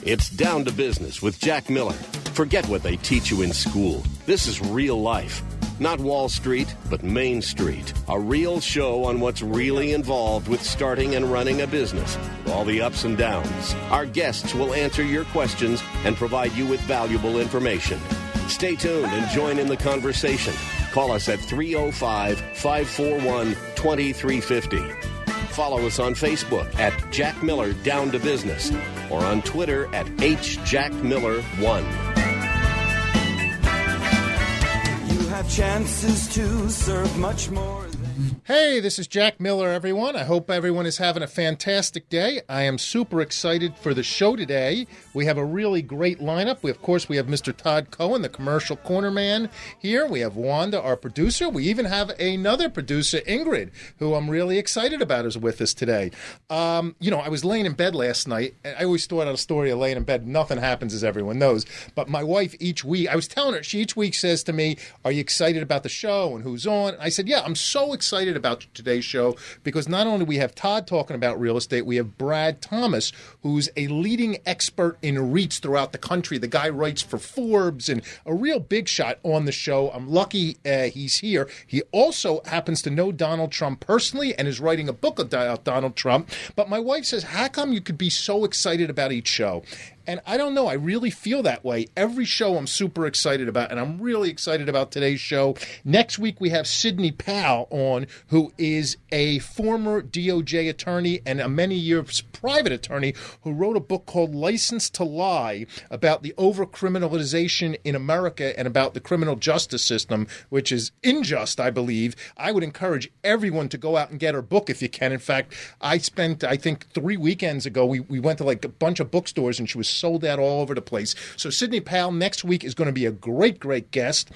It's Down to Business with Jack Miller. Forget what they teach you in school. This is real life. Not Wall Street, but Main Street. A real show on what's really involved with starting and running a business. With all the ups and downs. Our guests will answer your questions and provide you with valuable information. Stay tuned and join in the conversation. Call us at 305-541-2350. Follow us on Facebook at Jack Miller Down to Business or on Twitter at HJackMiller1. You have chances to serve much more. Hey, this is Jack Miller, everyone. I hope everyone is having a fantastic day. I am super excited for the show today. We have a really great lineup. Of course, we have Mr. Todd Cohen, the commercial corner man here. We have Wanda, our producer. We even have another producer, Ingrid, who I'm really excited about is with us today. I was laying in bed last night. I always thought out a story of laying in bed. Nothing happens, as everyone knows. But my wife each week, I was telling her, she each week says to me, are you excited about the show and who's on? I said, yeah, I'm so excited about today's show because not only we have Todd talking about real estate, we have Brad Thomas, who's a leading expert in REITs throughout the country. The guy writes for Forbes and a real big shot on the show. I'm lucky he's here. He also happens to know Donald Trump personally and is writing a book about Donald Trump. But my wife says, how come you could be so excited about each show? And I don't know. I really feel that way. Every show I'm super excited about, and I'm really excited about today's show. Next week, we have Sidney Powell on, who is a former DOJ attorney and a many years private attorney who wrote a book called License to Lie about the over-criminalization in America and about the criminal justice system, which is unjust, I believe. I would encourage everyone to go out and get her book if you can. In fact, I think 3 weekends ago, we went to like a bunch of bookstores and she was sold out all over the place. So Sidney Powell next week is going to be a great, great guest.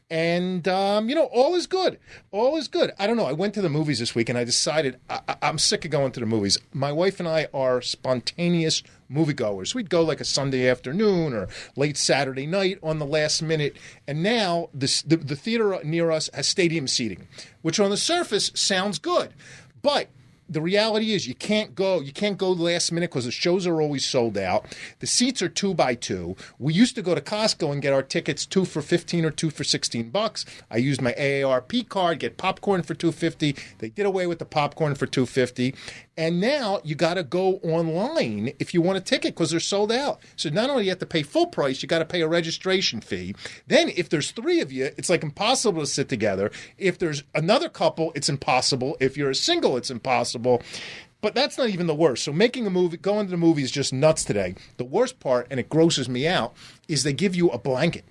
And, all is good. All is good. I don't know. I went to the movies this week and I decided I'm sick of going to the movies. My wife and I are spontaneous moviegoers. We'd go like a Sunday afternoon or late Saturday night on the last minute. And now the theater near us has stadium seating, which on the surface sounds good. But the reality is you can't go last minute because the shows are always sold out. The seats are 2 by 2. We used to go to Costco and get our tickets 2 for $15 or 2 for $16. I used my AARP card, get popcorn for $2.50. They did away with the popcorn for $2.50. And now you got to go online if you want a ticket because they're sold out. So not only do you have to pay full price, you got to pay a registration fee. Then if there's 3 of you, it's like impossible to sit together. If there's another couple, it's impossible. If you're a single, it's impossible. But that's not even the worst. So going to the movie is just nuts today. The worst part, and it grosses me out, is they give you a blanket.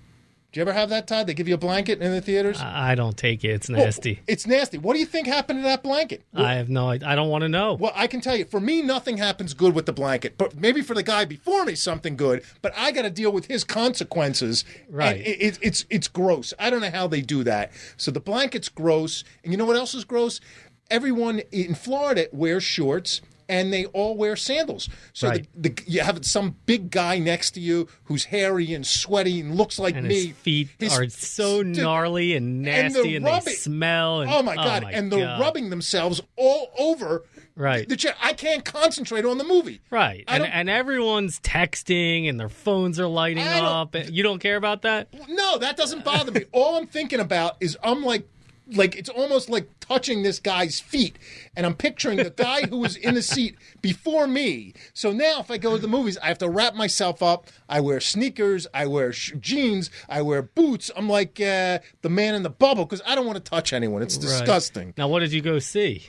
Do you ever have that, Todd? They give you a blanket in the theaters? I don't take it. It's nasty. It's nasty. What do you think happened to that blanket? I have no idea. I don't want to know. Well, I can tell you, for me, nothing happens good with the blanket. But maybe for the guy before me, something good. But I got to deal with his consequences. Right. And it's gross. I don't know how they do that. So the blanket's gross. And you know what else is gross? Everyone in Florida wears shorts. And they all wear sandals. So right. You have some big guy next to you who's hairy and sweaty and looks like and me. His feet are so gnarly and nasty and they smell. And, oh, my God. And they're rubbing themselves all over right. the chair. I can't concentrate on the movie. Right. And everyone's texting and their phones are lighting up. You don't care about that? No, that doesn't bother me. All I'm thinking about is I'm like it's almost like touching this guy's feet. And I'm picturing the guy who was in the seat before me. So now if I go to the movies, I have to wrap myself up. I wear sneakers. I wear jeans. I wear boots. I'm like the man in the bubble because I don't want to touch anyone. It's disgusting. Now, what did you go see?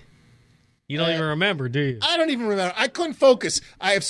You don't even remember, do you? I don't even remember. I couldn't focus. I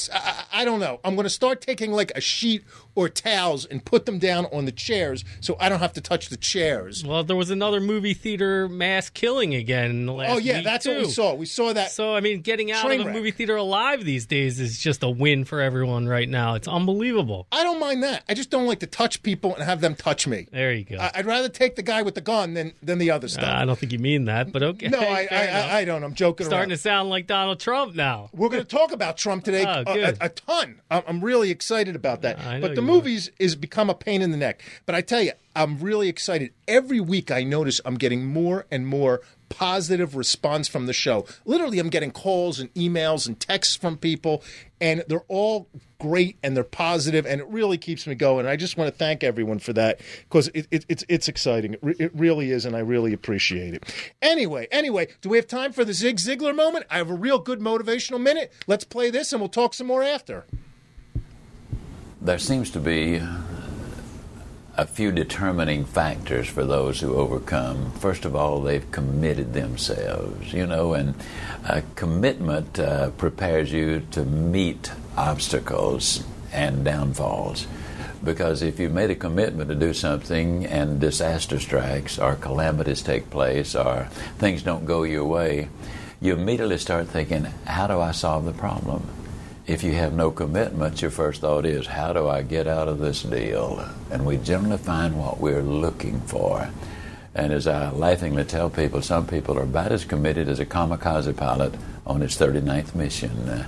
don't know. I'm going to start taking like a sheet or towels and put them down on the chairs so I don't have to touch the chairs. Well, there was another movie theater mass killing again in the last week, that's too. what we saw. We saw that. So, I mean, getting out of a movie theater alive these days is just a win for everyone right now. It's unbelievable. I don't mind that. I just don't like to touch people and have them touch me. There you go. I'd rather take the guy with the gun than the other stuff. I don't think you mean that, but okay. No, I don't. I'm joking around. Starting to sound like Donald Trump now. We're going to talk about Trump today a ton. I'm really excited about that. But the movies is become a pain in the neck. But I tell you, I'm really excited. Every week I notice I'm getting more and more positive response from the show. Literally, I'm getting calls and emails and texts from people, and they're all great and they're positive, and it really keeps me going. And I just want to thank everyone for that because it's exciting. It really is, and I really appreciate it. Anyway, do we have time for the Zig Ziglar moment? I have a real good motivational minute. Let's play this, and we'll talk some more after. There seems to be a few determining factors for those who overcome. First of all, they've committed themselves, and commitment prepares you to meet obstacles and downfalls. Because if you've made a commitment to do something and disaster strikes or calamities take place or things don't go your way, you immediately start thinking, how do I solve the problem? If you have no commitment, your first thought is, how do I get out of this deal? And we generally find what we're looking for. And as I laughingly tell people, some people are about as committed as a kamikaze pilot on his 39th mission.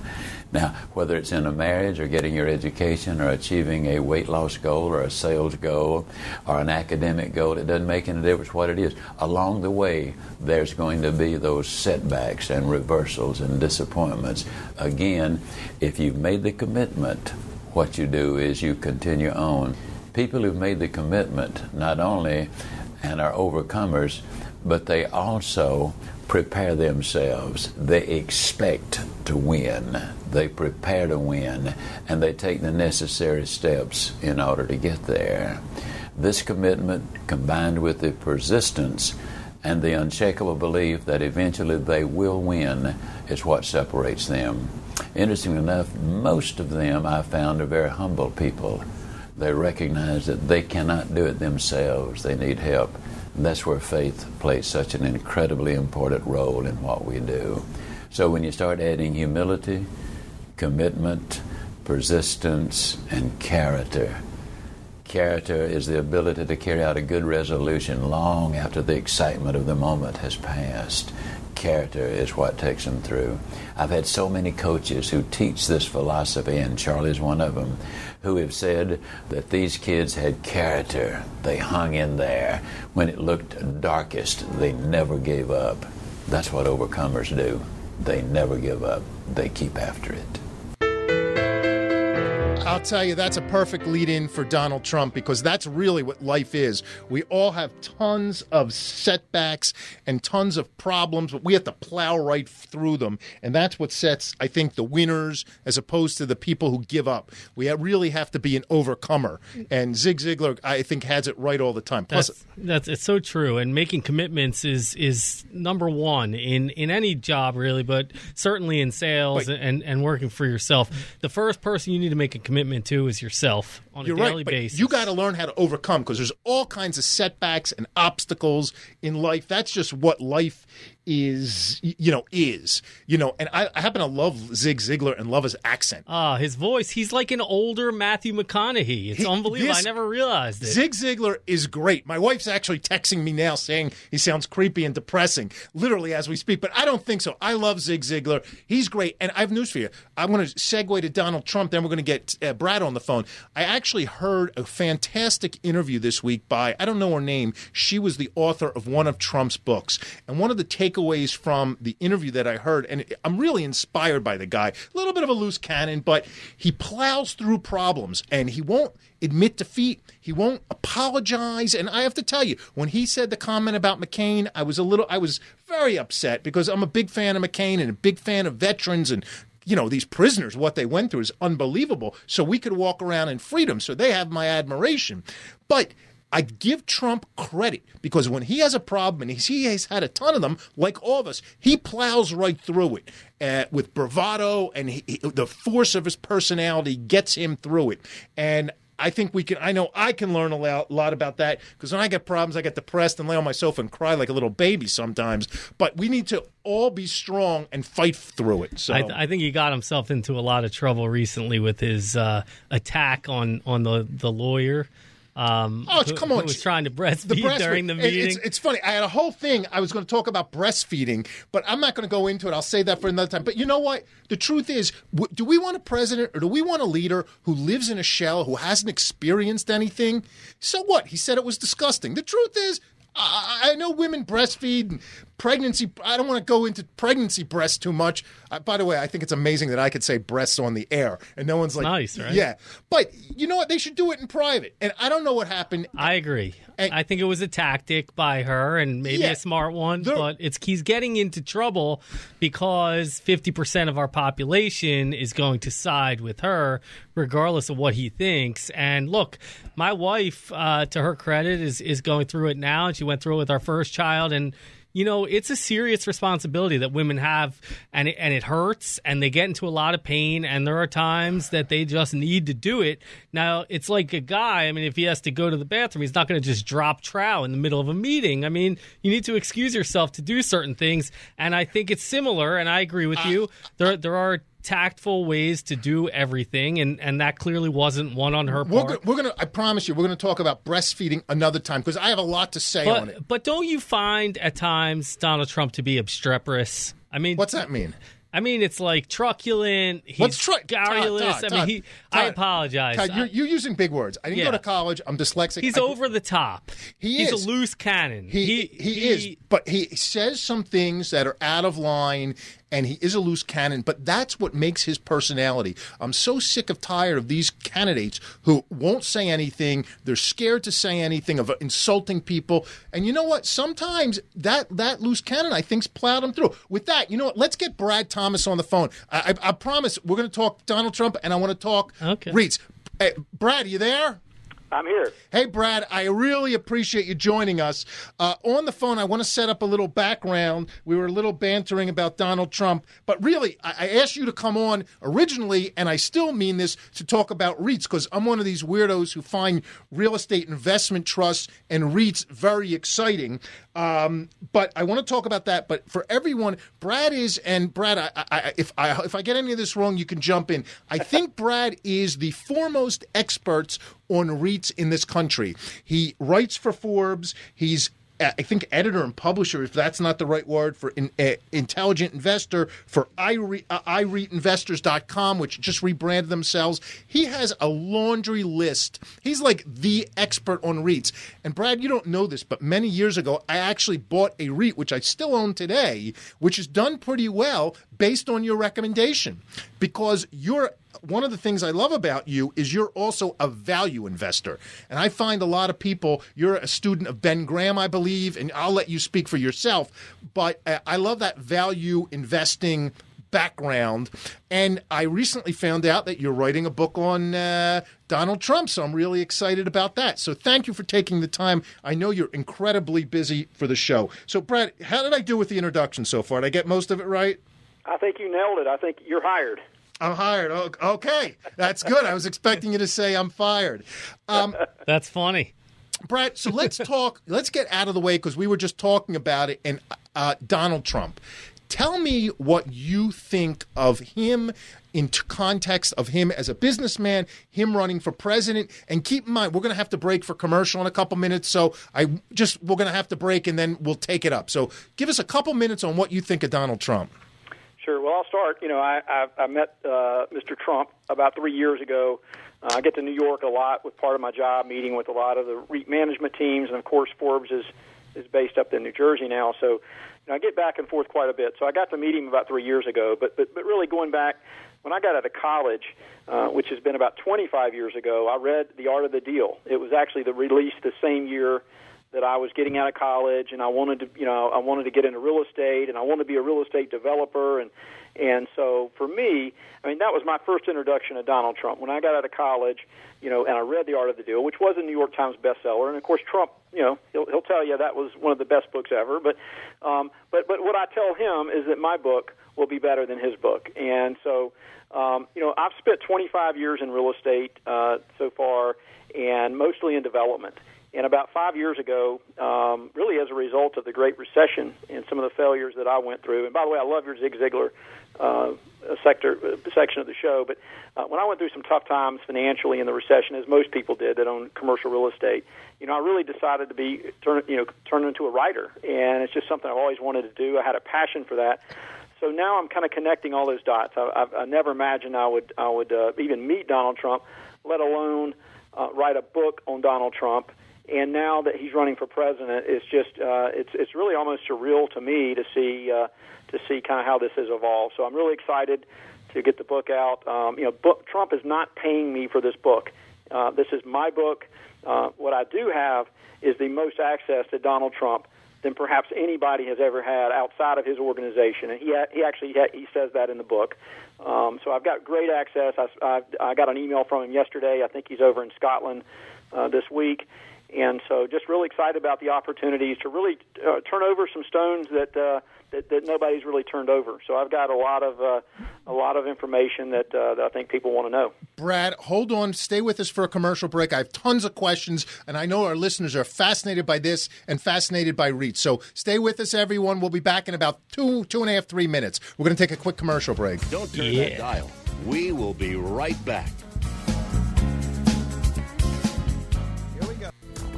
Now, whether it's in a marriage or getting your education or achieving a weight loss goal or a sales goal or an academic goal, it doesn't make any difference what it is. Along the way, there's going to be those setbacks and reversals and disappointments. Again, if you've made the commitment, what you do is you continue on. People who've made the commitment not only and are overcomers, but they also prepare themselves. They expect to win. They prepare to win, and they take the necessary steps in order to get there. This commitment, combined with the persistence and the unshakable belief that eventually they will win, is what separates them. Interestingly enough, most of them I found are very humble people. They recognize that they cannot do it themselves. They need help. And that's where faith plays such an incredibly important role in what we do. So when you start adding humility, commitment, persistence, and character is the ability to carry out a good resolution long after the excitement of the moment has passed. Character is what takes them through. I've had so many coaches who teach this philosophy, and Charlie's one of them, who have said that these kids had character. They hung in there. When it looked darkest, they never gave up. That's what overcomers do. They never give up. They keep after it. I'll tell you, that's a perfect lead-in for Donald Trump, because that's really what life is. We all have tons of setbacks and tons of problems, but we have to plow right through them. And that's what sets, I think, the winners as opposed to the people who give up. We really have to be an overcomer. And Zig Ziglar, I think, has it right all the time. Plus, it's so true. And making commitments is number one in any job, really, but certainly in sales and working for yourself. The first person you need to make a commitment to is yourself on a daily basis. You got to learn how to overcome, because there's all kinds of setbacks and obstacles in life. That's just what life is. And I happen to love Zig Ziglar and love his accent. His voice, he's like an older Matthew McConaughey. It's unbelievable. I never realized it. Zig Ziglar is great. My wife's actually texting me now saying he sounds creepy and depressing, literally as we speak, but I don't think so. I love Zig Ziglar. He's great. And I have news for you. I'm going to segue to Donald Trump, then we're going to get Brad on the phone. I actually heard a fantastic interview this week by, I don't know her name, she was the author of one of Trump's books. And one of the takeaways from the interview that I heard, and I'm really inspired by the guy, a little bit of a loose cannon, but he plows through problems and he won't admit defeat. He won't apologize. And I have to tell you, when he said the comment about McCain, I was very upset, because I'm a big fan of McCain and a big fan of veterans, and these prisoners, what they went through is unbelievable. So we could walk around in freedom. So they have my admiration. But I give Trump credit, because when he has a problem, and he has had a ton of them, like all of us, he plows right through it with bravado, and the force of his personality gets him through it. And I think I can learn a lot about that, because when I get problems, I get depressed and lay on my sofa and cry like a little baby sometimes. But we need to all be strong and fight through it. So I think he got himself into a lot of trouble recently with his attack on the lawyer. Come on! Who was trying to breastfeed during the meeting. It's funny. I had a whole thing. I was going to talk about breastfeeding, but I'm not going to go into it. I'll save that for another time. But you know what? The truth is, do we want a president, or do we want a leader who lives in a shell, who hasn't experienced anything? So what? He said it was disgusting. The truth is, I know women breastfeed and pregnancy. I don't want to go into pregnancy breasts too much. By the way, I think it's amazing that I could say breasts on the air, and no one's like, nice, right? Yeah, but you know what? They should do it in private. And I don't know what happened. I agree. And, I think it was a tactic by her, and maybe a smart one. But he's getting into trouble because 50% of our population is going to side with her, regardless of what he thinks. And look, my wife, to her credit, is going through it now, and she went through it with our first child, and you know, it's a serious responsibility that women have, and it hurts, and they get into a lot of pain, and there are times that they just need to do it. Now, it's like a guy, I mean, if he has to go to the bathroom, he's not going to just drop trow in the middle of a meeting. I mean, you need to excuse yourself to do certain things, and I think it's similar, and I agree with you. There are tactful ways to do everything, and that clearly wasn't one on her part. We're gonna I promise you, we're gonna talk about breastfeeding another time because I have a lot to say on it. But don't you find at times Donald Trump to be obstreperous? I mean, what's that mean? I mean, it's like truculent. He's garrulous. I apologize. Todd, you're using big words. I didn't go to college. I'm dyslexic. He's over the top. He's a loose cannon. He is. But he says some things that are out of line, and he is a loose cannon. But that's what makes his personality. I'm so sick of tired of these candidates who won't say anything. They're scared to say anything, of insulting people. And you know what? Sometimes that loose cannon, I think, plowed him through. With that, you know what? Let's get Brad Thomas on the phone. I promise we're going to talk Donald Trump, and I want to talk REITs. Hey, Brad, are you there? I'm here. Hey, Brad, I really appreciate you joining us. On the phone, I want to set up a little background. We were a little bantering about Donald Trump, but really, I asked you to come on originally, and I still mean this, to talk about REITs, because I'm one of these weirdos who find real estate investment trusts and REITs very exciting. But I want to talk about that. But for everyone, Brad is, and Brad, if I get any of this wrong, you can jump in. I think Brad is the foremost expert on REITs in this country. He writes for Forbes. He's, I think, editor and publisher, if that's not the right word, for Intelligent Investor, for iREITinvestors.com, which just rebranded themselves. He has a laundry list. He's like the expert on REITs. And Brad, you don't know this, but many years ago, I actually bought a REIT, which I still own today, which has done pretty well based on your recommendation, because one of the things I love about you is you're also a value investor. And I find a lot of people, you're a student of Ben Graham, I believe, and I'll let you speak for yourself, but I love that value investing background. And I recently found out that you're writing a book on Donald Trump, so I'm really excited about that. So thank you for taking the time. I know you're incredibly busy for the show. So, Brad, how did I do with the introduction so far? Did I get most of it right? I think you nailed it. I think you're hired. I'm hired. Okay. That's good. I was expecting you to say I'm fired. That's funny. Brad, so let's talk. Let's get out of the way, because we were just talking about it. And Donald Trump. Tell me what you think of him in context of him as a businessman, him running for president. And keep in mind, we're going to have to break for commercial in a couple minutes. So we're going to have to break, and then we'll take it up. So give us a couple minutes on what you think of Donald Trump. Sure. Well, I'll start. You know, I met Mr. Trump about 3 years ago. I get to New York a lot with part of my job, meeting with a lot of the REIT management teams, and of course, Forbes is based up in New Jersey now. So, you know, I get back and forth quite a bit. So I got to meet him about 3 years ago. But really going back, when I got out of college, which has been about 25 years ago, I read The Art of the Deal. It was actually released the same year that I was getting out of college, and I wanted to get into real estate, and I wanted to be a real estate developer, and so for me, I mean, that was my first introduction to Donald Trump. When I got out of college, you know, and I read The Art of the Deal, which was a New York Times bestseller, and of course Trump, you know, he'll tell you that was one of the best books ever. But what I tell him is that my book will be better than his book, and so you know, I've spent 25 years in real estate so far, and mostly in development. And about 5 years ago, really as a result of the Great Recession and some of the failures that I went through, and by the way, I love your Zig Ziglar section of the show, but when I went through some tough times financially in the recession, as most people did that own commercial real estate, you know, I really decided to turn into a writer, and it's just something I've always wanted to do. I had a passion for that. So now I'm kind of connecting all those dots. I never imagined I would even meet Donald Trump, let alone write a book on Donald Trump. and now that he's running for president, it's just it's really almost surreal to me to see kind of how this has evolved. So I'm really excited to get the book out. Trump is not paying me for this book. This is my book. What I do have is the most access to Donald Trump than perhaps anybody has ever had outside of his organization, and he says that in the book. So I've got great access. I got an email from him yesterday. I think he's over in Scotland this week, and so just really excited about the opportunities to really turn over some stones that nobody's really turned over. So I've got a lot of information that I think people want to know. Brad, hold on. Stay with us for a commercial break. I have tons of questions, and I know our listeners are fascinated by this and fascinated by REITs. So stay with us, everyone. We'll be back in about 2.5, 3 minutes. We're going to take a quick commercial break. Don't turn that dial. We will be right back.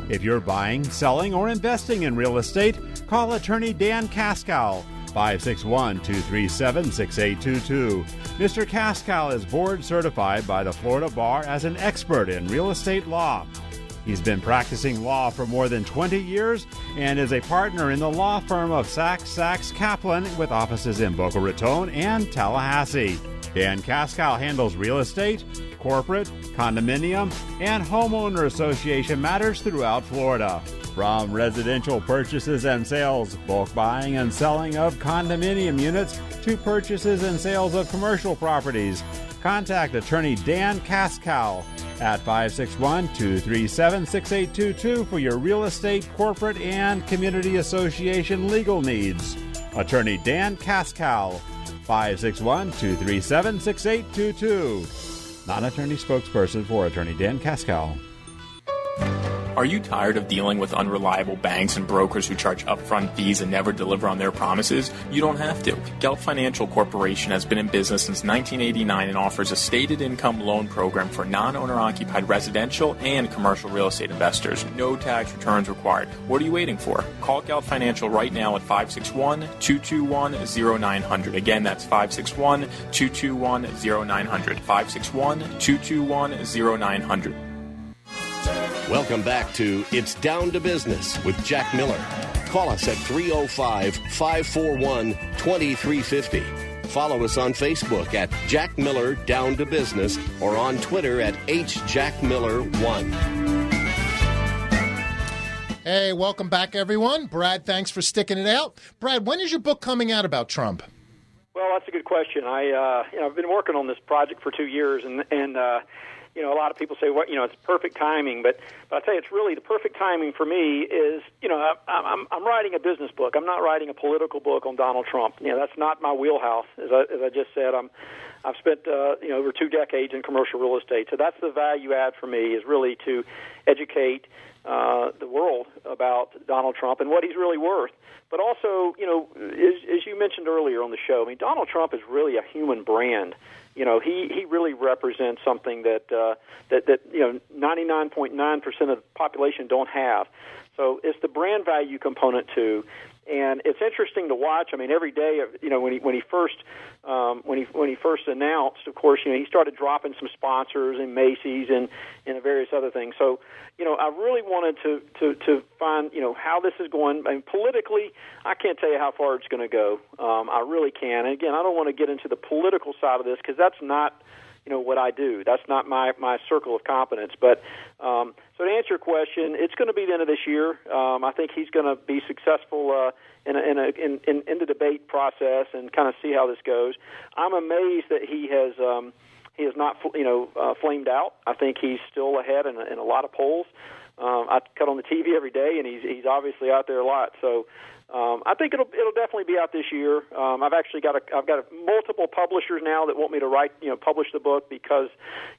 If you're buying, selling, or investing in real estate, call attorney Dan Kaskow, 561-237-6822. Mr. Kaskow is board certified by the Florida Bar as an expert in real estate law. He's been practicing law for more than 20 years and is a partner in the law firm of Sachs Kaplan with offices in Boca Raton and Tallahassee. Dan Kaskow handles real estate, corporate, condominium, and homeowner association matters throughout Florida. From residential purchases and sales, bulk buying and selling of condominium units, to purchases and sales of commercial properties. Contact attorney Dan Kaskow at 561-237-6822 for your real estate, corporate, and community association legal needs. Attorney Dan Kaskow, 561-237-6822. Non-attorney spokesperson for attorney Dan Kaskow. Are you tired of dealing with unreliable banks and brokers who charge upfront fees and never deliver on their promises? You don't have to. Gelt Financial Corporation has been in business since 1989 and offers a stated income loan program for non-owner-occupied residential and commercial real estate investors. No tax returns required. What are you waiting for? Call Gelt Financial right now at 561-221-0900. Again, that's 561-221-0900. 561-221-0900. Welcome back to It's Down to Business with Jack Miller. Call us at 305-541-2350. Follow us on Facebook at Jack Miller Down to Business or on Twitter at HJackMiller1. Hey, welcome back, everyone. Brad, thanks for sticking it out. Brad, when is your book coming out about Trump? Well, that's a good question. I've been working on this project for 2 years, and a lot of people say, well, it's perfect timing, but I tell you, it's really the perfect timing for me is, I'm writing a business book. I'm not writing a political book on Donald Trump. That's not my wheelhouse. As I just said, I've spent over 2 decades in commercial real estate, so that's the value add for me is really to educate the world about Donald Trump and what he's really worth. But also, as you mentioned earlier on the show, Donald Trump is really a human brand. He really represents something that 99.9% of the population don't have. So it's the brand value component too, and it's interesting to watch. Every day, when he first announced, of course, he started dropping some sponsors in Macy's and various other things. So, I really wanted to find how this is going. Politically, I can't tell you how far it's going to go. I really can. And again, I don't want to get into the political side of this because that's not what I do. That's not my circle of competence. But so to answer your question, it's going to be the end of this year. I think he's going to be successful in the debate process and kind of see how this goes. I'm amazed that he has not flamed out. I think he's still ahead in a lot of polls. I cut on the TV every day, and he's obviously out there a lot. So I think it'll definitely be out this year. I've got multiple publishers now that want me to publish the book because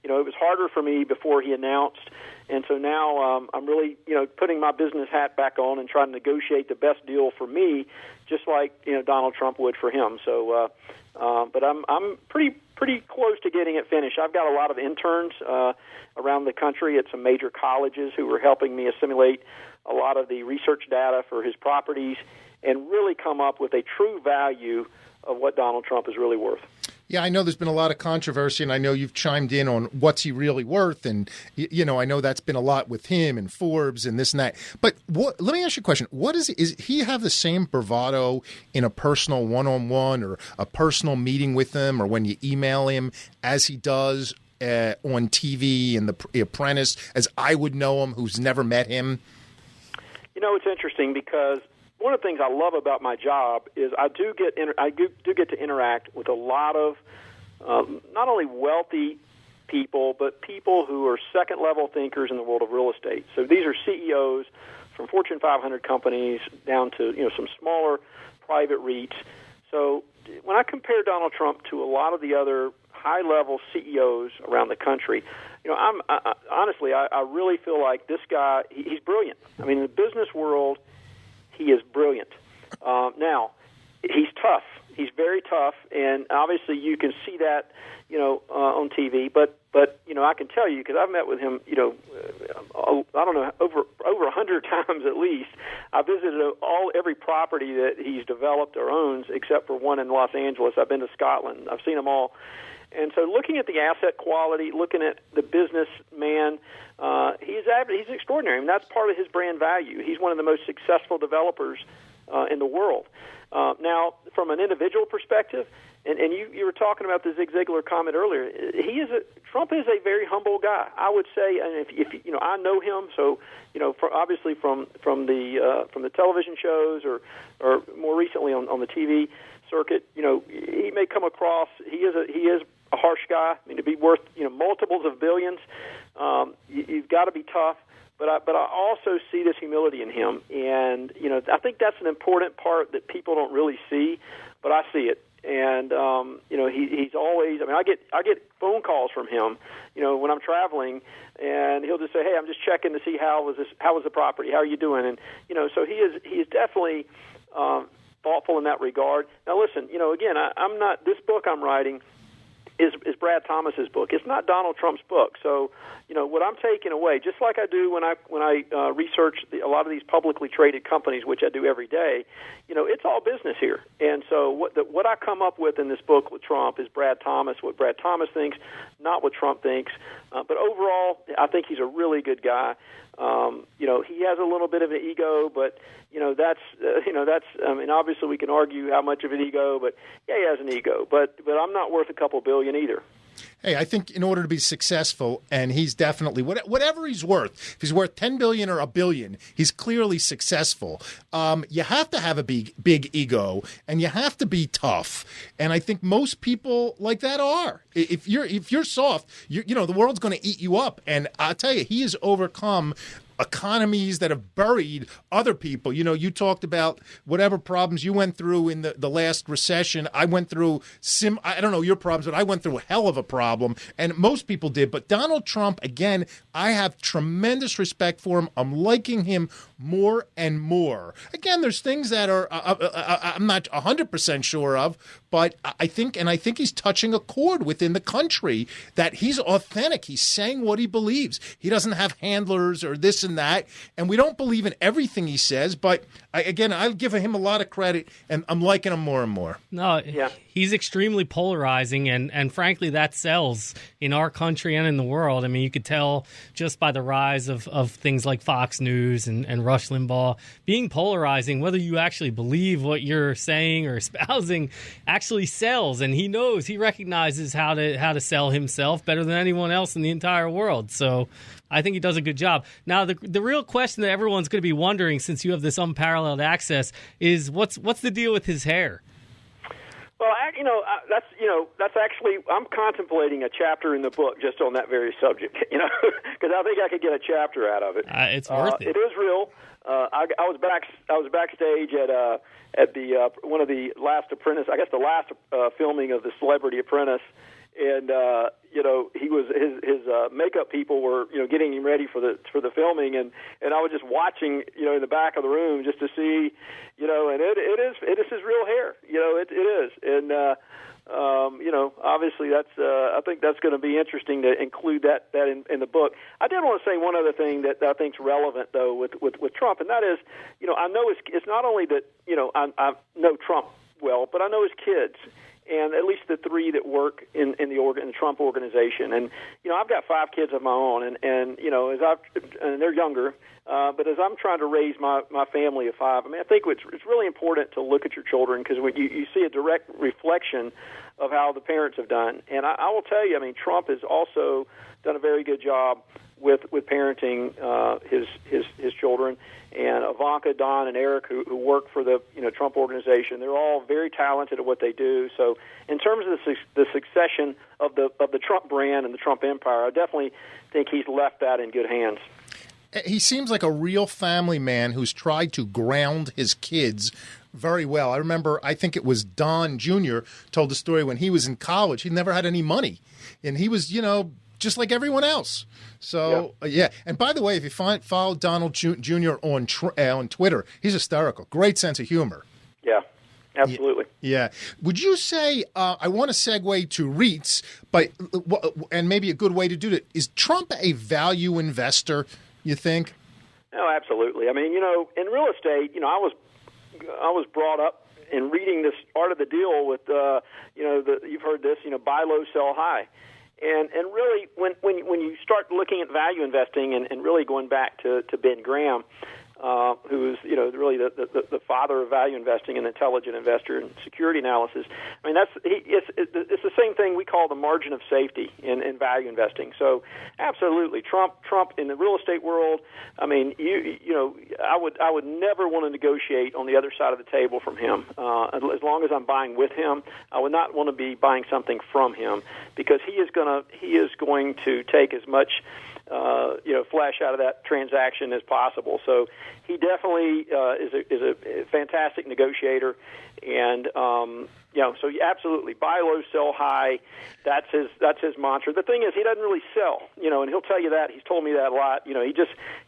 it was harder for me before he announced, and so now I'm really putting my business hat back on and trying to negotiate the best deal for me, just like Donald Trump would for him. So, but I'm pretty close to getting it finished. I've got a lot of interns around the country at some major colleges who are helping me assimilate a lot of the research data for his properties and really come up with a true value of what Donald Trump is really worth. Yeah, I know there's been a lot of controversy, and I know you've chimed in on what's he really worth, and I know that's been a lot with him and Forbes and this and that. But let me ask you a question: is he have the same bravado in a personal one-on-one or a personal meeting with him, or when you email him, as he does on TV in The Apprentice, as I would know him, who's never met him? It's interesting because one of the things I love about my job is I do get to interact with a lot of not only wealthy people, but people who are second-level thinkers in the world of real estate. So these are CEOs from Fortune 500 companies down to some smaller private REITs. So when I compare Donald Trump to a lot of the other high-level CEOs around the country, honestly, I really feel like this guy, he's brilliant. I mean, in the business world, he is brilliant. Now, he's tough. He's very tough, and obviously you can see that, on TV. But I can tell you, because I've met with him, I don't know, over 100 times at least. I visited every property that he's developed or owns, except for one in Los Angeles. I've been to Scotland. I've seen them all. And so looking at the asset quality, looking at the businessman, he's extraordinary. I mean, that's part of his brand value. He's one of the most successful developers in the world. Now, from an individual perspective, and you were talking about the Zig Ziglar comment earlier, Trump is a very humble guy. I would say, and if I know him, so obviously from the television shows or more recently on the TV circuit, he may come across. He is a harsh guy. I mean, to be worth multiples of billions, you've got to be tough. But I also see this humility in him, and I think that's an important part that people don't really see, but I see it. And he's always. I mean, I get phone calls from him, when I'm traveling, and he'll just say, "Hey, I'm just checking to see how was the property? How are you doing?" And so he is definitely thoughtful in that regard. Now, listen, again, I'm not. This book I'm writing is Brad Thomas's book. It's not Donald Trump's book. So, what I'm taking away, just like I do when I research a lot of these publicly traded companies, which I do every day, it's all business here. And so what I come up with in this book with Trump is Brad Thomas, what Brad Thomas thinks, not what Trump thinks. But overall, I think he's a really good guy. He has a little bit of an ego, but that's I mean, obviously we can argue how much of an ego, but yeah, he has an ego. But I'm not worth a couple billion either. Hey, I think in order to be successful, and he's definitely whatever he's worth, if he's worth $10 billion or $1 billion, he's clearly successful. You have to have a big ego, and you have to be tough. And I think most people like that are. If you're soft, the world's going to eat you up. And I'll tell you, he has overcome economies that have buried other people. You talked about whatever problems you went through in the last recession. I went through I don't know your problems, but I went through a hell of a problem, and most people did. But Donald Trump, again, I have tremendous respect for him. I'm liking him more and more. Again, there's things that are I'm not 100% sure of, but I think he's touching a chord within the country that he's authentic. He's saying what he believes. He doesn't have handlers or this and that, and we don't believe in everything he says, but I'll give him a lot of credit, and I'm liking him more and more. No, yeah. He's extremely polarizing, and frankly, that sells in our country and in the world. I mean, you could tell just by the rise of things like Fox News and Rush Limbaugh being polarizing, whether you actually believe what you're saying or espousing actually sells, and he recognizes how to sell himself better than anyone else in the entire world. So I think he does a good job. Now, the real question that everyone's going to be wondering, since you have this unparalleled access, is what's the deal with his hair? Well, that's actually, I'm contemplating a chapter in the book just on that very subject, because I think I could get a chapter out of it. It's worth it. It is real. I was backstage at the one of the last Apprentice, I guess the last filming of the Celebrity Apprentice, and he was his makeup people were getting him ready for the filming, and I was just watching in the back of the room just to see and it is his real hair, it is, and obviously that's I think that's going to be interesting to include that in the book. I did want to say one other thing that I think is relevant though with Trump, and that is I know it's not only that I know Trump well, but I know his kids. and at least the three that work in the Trump organization. And I've got 5 kids of my own, and and they're younger. But as I'm trying to raise my family of 5, I think it's really important to look at your children, because when you see a direct reflection of how the parents have done. And I will tell you, Trump has also done a very good job with parenting his children. And Ivanka, Don, and Eric, who work for the Trump organization, they're all very talented at what they do. So, in terms of the succession of the Trump brand and the Trump empire, I definitely think he's left that in good hands. He seems like a real family man who's tried to ground his kids very well. I remember, I think it was Don Jr. told the story when he was in college. He never had any money, and he was, just like everyone else. So, yeah. And by the way, if you follow Donald Jr. on Twitter, he's hysterical. Great sense of humor. Yeah, absolutely. Yeah. Would you say, I want to segue to REITs, and maybe a good way to do that, is Trump a value investor, you think? No, absolutely. In real estate, I was brought up in reading this Art of the Deal with, you've heard this, buy low, sell high. And really, when you start looking at value investing and really going back to Ben Graham, who is really the father of value investing and intelligent investor and security analysis. It's the same thing we call the margin of safety in value investing. So absolutely, Trump in the real estate world. I would never want to negotiate on the other side of the table from him. As long as I'm buying with him, I would not want to be buying something from him, because he is going to take as much flesh out of that transaction as possible. So he definitely is a fantastic negotiator, and so you absolutely buy low, sell high. That's his mantra. The thing is, he doesn't really sell, and he'll tell you that. He's told me that a lot. He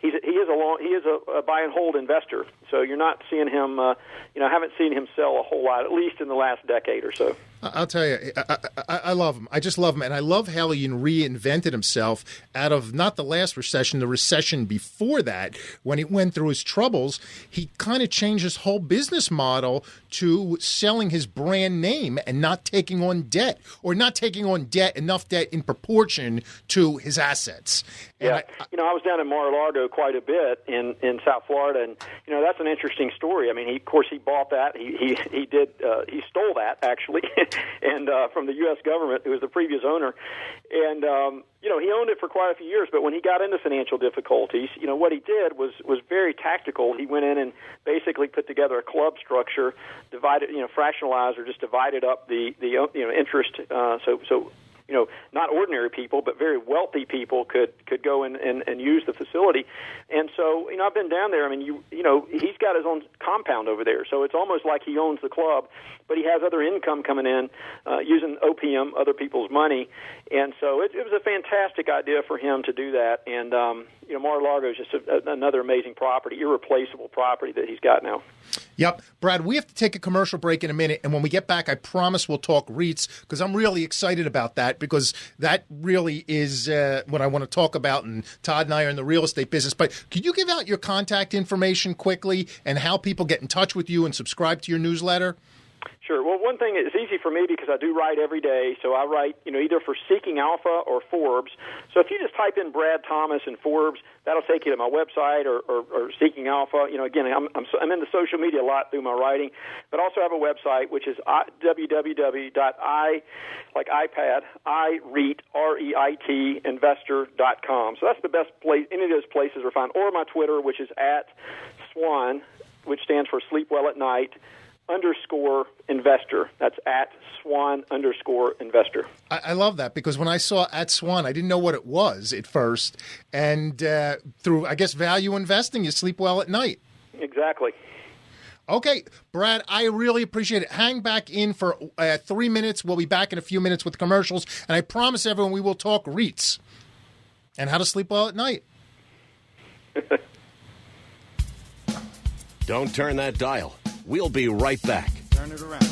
is a buy and hold investor. So you're not seeing him. Haven't seen him sell a whole lot, at least in the last decade or so. I'll tell you, I love him. I just love him. And I love how he reinvented himself out of not the last recession, the recession before that. When he went through his troubles, he kind of changed his whole business model to selling his brand name and not taking on debt, or not taking on enough debt in proportion to his assets. And I was down in Mar-a-Lago quite a bit in South Florida, and that's an interesting story. He bought that. He stole that, actually, and from the U.S. government, who was the previous owner, and he owned it for quite a few years. But when he got into financial difficulties, what he did was very tactical. He went in and basically put together a club structure, divided, fractionalized, or just divided up the interest. So not ordinary people, but very wealthy people could go in and use the facility. And so, I've been down there. He's got his own compound over there. So it's almost like he owns the club, but he has other income coming in using OPM, other people's money. And so it was a fantastic idea for him to do that. And, Mar-a-Lago is just another amazing property, irreplaceable property that he's got now. Yep. Brad, we have to take a commercial break in a minute, and when we get back, I promise we'll talk REITs, because I'm really excited about that, because that really is what I want to talk about, and Todd and I are in the real estate business. But could you give out your contact information quickly and how people get in touch with you and subscribe to your newsletter? Sure. Well, one thing is easy for me because I do write every day. So I write, either for Seeking Alpha or Forbes. So if you just type in Brad Thomas and Forbes, that'll take you to my website or Seeking Alpha. Again, I'm in the social media a lot through my writing, but also have a website, which is www.iREIT, REIT investor.com. So that's the best place. Any of those places are fine. Or my Twitter, which is @Swan, which stands for Sleep Well at Night, _investor. That's @Swan _investor. I love that, because when I saw @Swan, I didn't know what it was at first. And through, I guess, value investing, you sleep well at night. Exactly. Okay, Brad, I really appreciate it. Hang back in for 3 minutes. We'll be back in a few minutes with commercials. And I promise everyone we will talk REITs and how to sleep well at night. Don't turn that dial. We'll be right back. Turn it around.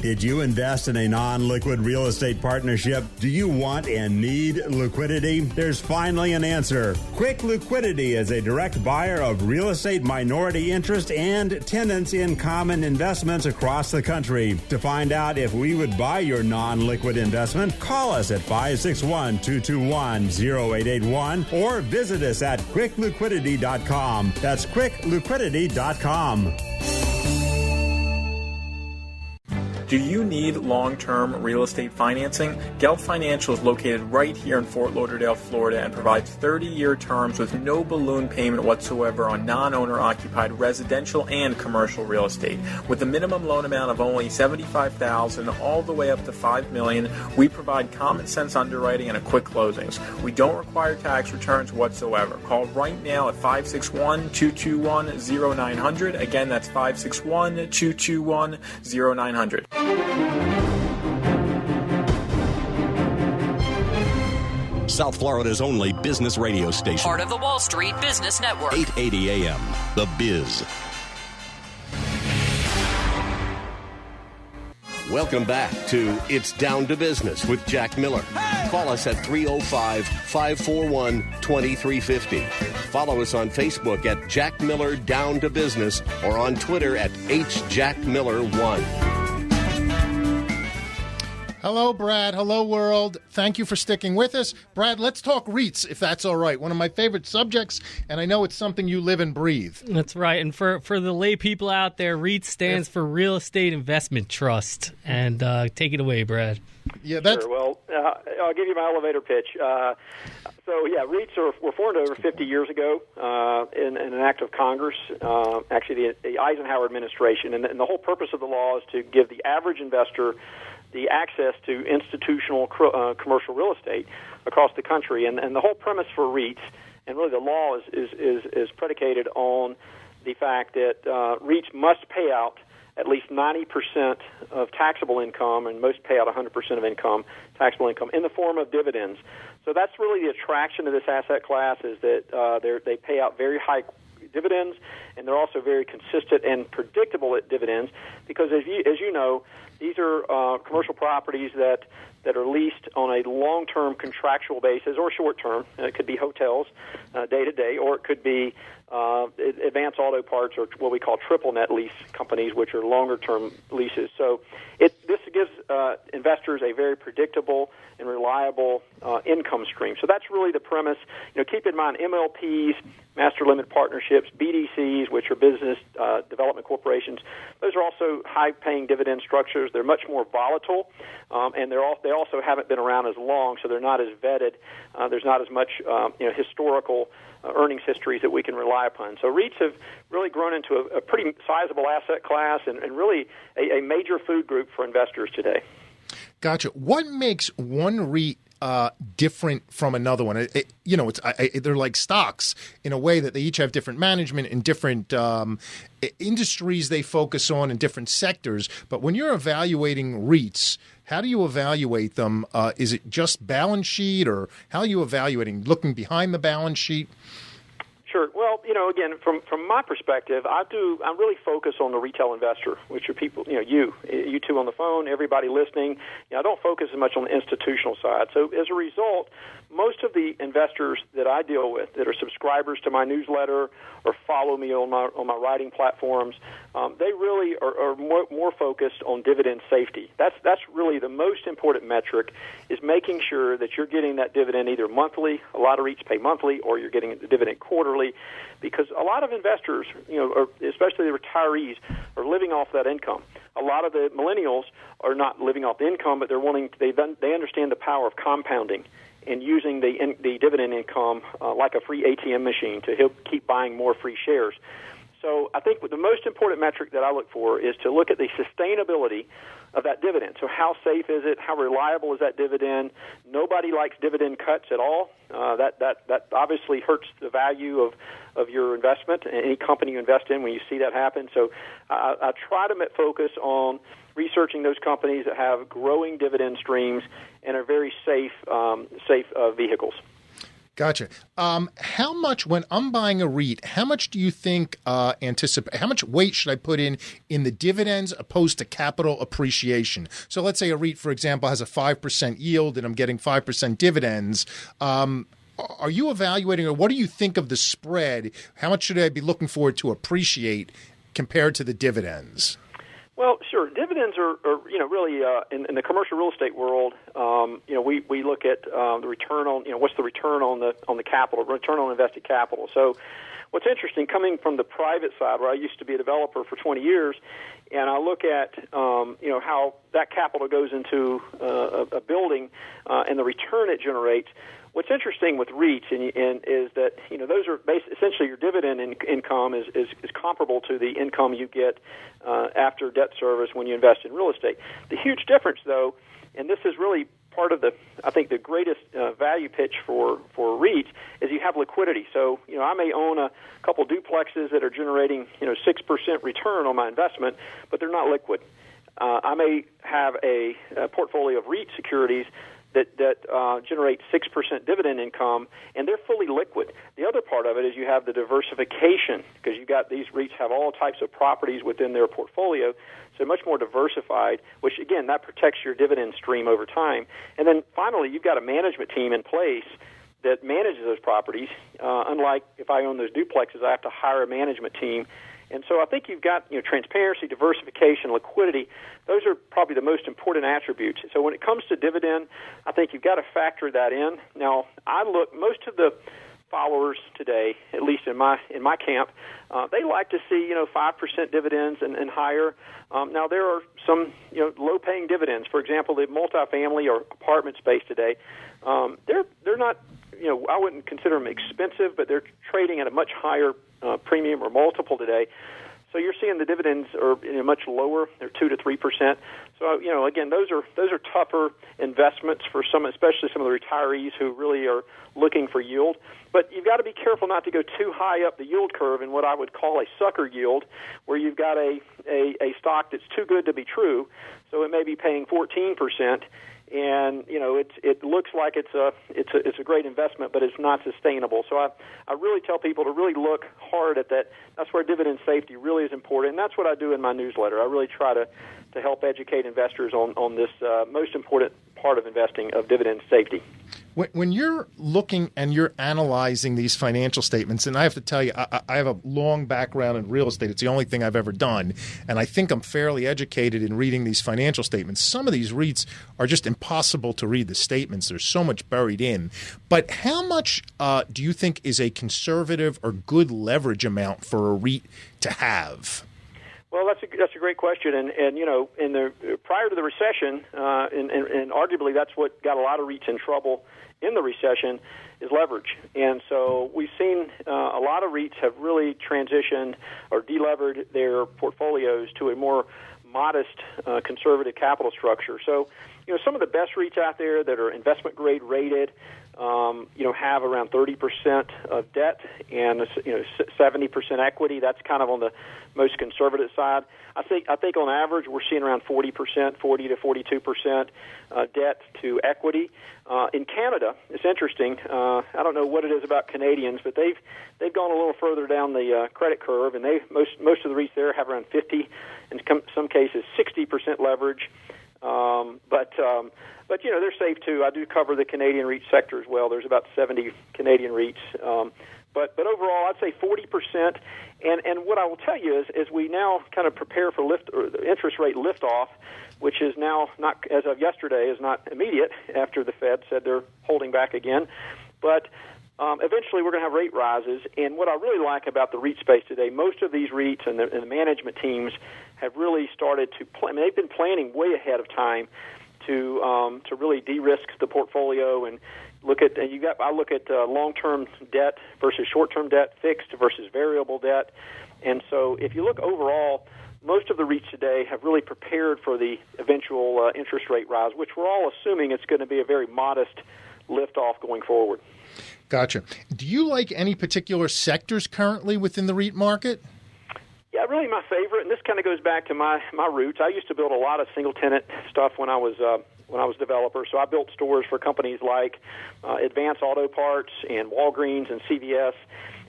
Did you invest in a non-liquid real estate partnership? Do you want and need liquidity? There's finally an answer. Quick Liquidity is a direct buyer of real estate minority interest and tenants in common investments across the country. To find out if we would buy your non-liquid investment, call us at 561-221-0881 or visit us at quickliquidity.com. That's quickliquidity.com. Do you need long-term real estate financing? Gelb Financial is located right here in Fort Lauderdale, Florida, and provides 30-year terms with no balloon payment whatsoever on non-owner occupied residential and commercial real estate. With a minimum loan amount of only $75,000 all the way up to $5 million, we provide common sense underwriting and a quick closings. We don't require tax returns whatsoever. Call right now at 561-221-0900. Again, that's 561-221-0900. South Florida's only business radio station. Part of the Wall Street Business Network. 880 AM, The Biz. Welcome back to It's Down to Business with Jack Miller. Call us at 305-541-2350. Follow us on Facebook at Jack Miller Down to Business or on Twitter at HJackMiller1. Hello, Brad. Hello, world. Thank you for sticking with us. Brad, let's talk REITs, if that's all right. One of my favorite subjects, and I know it's something you live and breathe. That's right. And for the lay people out there, REIT stands for Real Estate Investment Trust. And take it away, Brad. Yeah, that's... Sure. Well, I'll give you my elevator pitch. REITs were formed over 50 years ago in an act of Congress, actually the Eisenhower administration. And the whole purpose of the law is to give the average investor the access to institutional commercial real estate across the country. And the whole premise for REITs, and really the law is predicated on the fact that REITs must pay out at least 90% of taxable income, and most pay out 100% of income, taxable income, in the form of dividends. So that's really the attraction of this asset class, is that they pay out very high dividends, and they're also very consistent and predictable at dividends, because as you know, these are commercial properties that are leased on a long-term contractual basis or short-term. It could be hotels day-to-day, or it could be advanced auto parts, or what we call triple net lease companies, which are longer-term leases. So this gives investors a very predictable and reliable income stream. So that's really the premise. Keep in mind MLPs, master limited partnerships, BDCs, which are business development corporations. Those are also high-paying dividend structures. They're much more volatile, and they also haven't been around as long, so they're not as vetted. There's not as much historical earnings histories that we can rely upon. So REITs have really grown into a pretty sizable asset class, and really a major food group for investors today. Gotcha. What makes one REIT different from another one? They're like stocks in a way that they each have different management and different industries they focus on in different sectors. But when you're evaluating REITs, how do you evaluate them? Is it just balance sheet, or how are you evaluating? Looking behind the balance sheet? Sure. Well, again, from my perspective, I really focus on the retail investor, which are people, you two on the phone, everybody listening. I don't focus as much on the institutional side. So as a result, most of the investors that I deal with that are subscribers to my newsletter or follow me on my writing platforms, they really are more focused on dividend safety. That's really the most important metric, is making sure that you're getting that dividend either monthly. A lot of REITs pay monthly, or you're getting the dividend quarterly, because a lot of investors, especially the retirees, are living off that income. A lot of the millennials are not living off the income, but they understand the power of compounding and using the dividend income like a free ATM machine to keep buying more free shares. So I think the most important metric that I look for is to look at the sustainability of that dividend. So how safe is it? How reliable is that dividend? Nobody likes dividend cuts at all. That obviously hurts the value of your investment, any company you invest in, when you see that happen. So I try to focus on researching those companies that have growing dividend streams and are very safe vehicles. Gotcha. How much, when I'm buying a REIT, how much do you think how much weight should I put in the dividends opposed to capital appreciation? So let's say a REIT, for example, has a 5% yield and I'm getting 5% dividends. Are you evaluating, or what do you think of the spread? How much should I be looking for to appreciate compared to the dividends? Well, sure. Dividends are really in the commercial real estate world. We look at the return on, what's the return on the capital, return on invested capital. So, what's interesting, coming from the private side, where I used to be a developer for 20 years, and I look at how that capital goes into a building and the return it generates. What's interesting with REITs is that those are essentially your dividend income is comparable to the income you get after debt service when you invest in real estate. The huge difference, though, and this is really part of the greatest value pitch for REITs, is you have liquidity. So I may own a couple duplexes that are generating 6% return on my investment, but they're not liquid. I may have a portfolio of REIT securities that generate 6% dividend income, and they're fully liquid. The other part of it is you have the diversification, because you've got these REITs have all types of properties within their portfolio, so much more diversified, which, again, that protects your dividend stream over time. And then finally, you've got a management team in place that manages those properties. Unlike if I own those duplexes, I have to hire a management team. And so I think you've got transparency, diversification, liquidity. Those are probably the most important attributes. So when it comes to dividend, I think you've got to factor that in. Now, most of the followers today, at least in my camp, they like to see 5% dividends and higher. Now there are some low-paying dividends. For example, the multifamily or apartment space today, they're not. I wouldn't consider them expensive, but they're trading at a much higher premium or multiple today. So you're seeing the dividends are much lower. They're 2 to 3%. So again, those are tougher investments for especially some of the retirees who really are looking for yield. But you've got to be careful not to go too high up the yield curve in what I would call a sucker yield, where you've got a stock that's too good to be true. So it may be paying 14%. And it looks like it's a great investment, but it's not sustainable. So I really tell people to really look hard at that. That's where dividend safety really is important, and that's what I do in my newsletter. I really try to help educate investors on this most important part of investing, of dividend safety. When you're looking and you're analyzing these financial statements, and I have to tell you, I have a long background in real estate. It's the only thing I've ever done, and I think I'm fairly educated in reading these financial statements. Some of these REITs are just impossible to read the statements. There's so much buried in. But how much do you think is a conservative or good leverage amount for a REIT to have? Well, that's a great question, and prior to the recession, and arguably that's what got a lot of REITs in trouble in the recession, is leverage. And so we've seen a lot of REITs have really transitioned or delevered their portfolios to a more modest, conservative capital structure. So, some of the best REITs out there that are investment grade rated, have around 30% of debt and 70% equity. That's kind of on the most conservative side. I think on average we're seeing around 40%, 40 to 42% debt to equity. In Canada, it's interesting. I don't know what it is about Canadians, but they've gone a little further down the credit curve, and most of the REITs there have around 50, in some cases 60% leverage. But they're safe too. I do cover the Canadian REIT sector as well. There's about 70 Canadian REITs. But overall, I'd say 40%. And what I will tell you is we now kind of prepare for the interest rate liftoff, which is now not, as of yesterday, is not immediate after the Fed said they're holding back again. But eventually we're going to have rate rises. And what I really like about the REIT space today, most of these REITs and the management teams have really started to plan. They've been planning way ahead of time to really de-risk the portfolio and look at. I look at long-term debt versus short-term debt, fixed versus variable debt, and so if you look overall, most of the REITs today have really prepared for the eventual interest rate rise, which we're all assuming it's going to be a very modest lift-off going forward. Gotcha. Do you like any particular sectors currently within the REIT market? Yeah, really my favorite, and this kind of goes back to my roots. I used to build a lot of single-tenant stuff when I was when I was a developer. So I built stores for companies like Advance Auto Parts and Walgreens and CVS.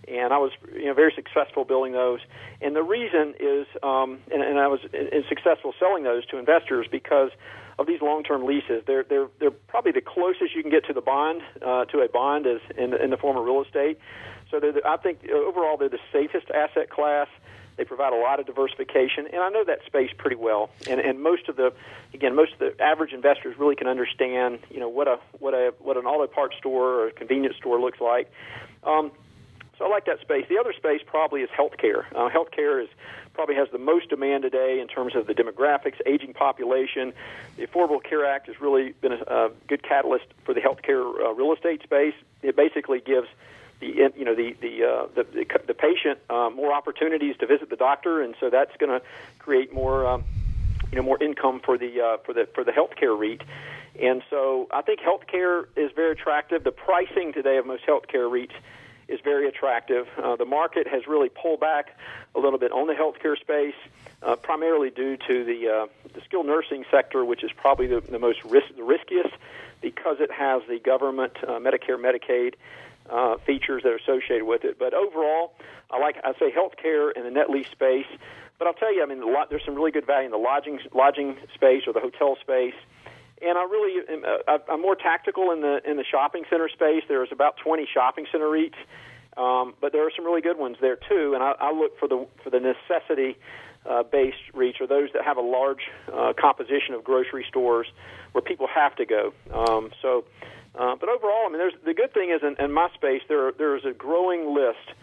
And I was very successful building those. And the reason is, and I was successful selling those to investors because of these long-term leases. They're probably the closest you can get to the bond, to a bond is in the form of real estate. So I think overall they're the safest asset class. They provide a lot of diversification, and I know that space pretty well. And most of the average investors really can understand, what an auto parts store or a convenience store looks like. So I like that space. The other space probably is healthcare. Healthcare probably has the most demand today in terms of the demographics, aging population. The Affordable Care Act has really been a good catalyst for the healthcare real estate space. It basically gives the patient more opportunities to visit the doctor, and so that's going to create more more income for the healthcare REIT. And so I think healthcare is very attractive. The pricing today of most healthcare REITs is very attractive. The market has really pulled back a little bit on the healthcare space, primarily due to the skilled nursing sector, which is probably the most riskiest because it has the government Medicare, Medicaid features that are associated with it. But overall, I say healthcare in the net lease space. But I'll tell you, there's some really good value in the lodging space or the hotel space. And I'm more tactical in the shopping center space. There's about 20 shopping center REITs, but there are some really good ones there too. And I look for the necessity based REITs, or those that have a large composition of grocery stores where people have to go. But overall, the good thing is in my space there is a growing list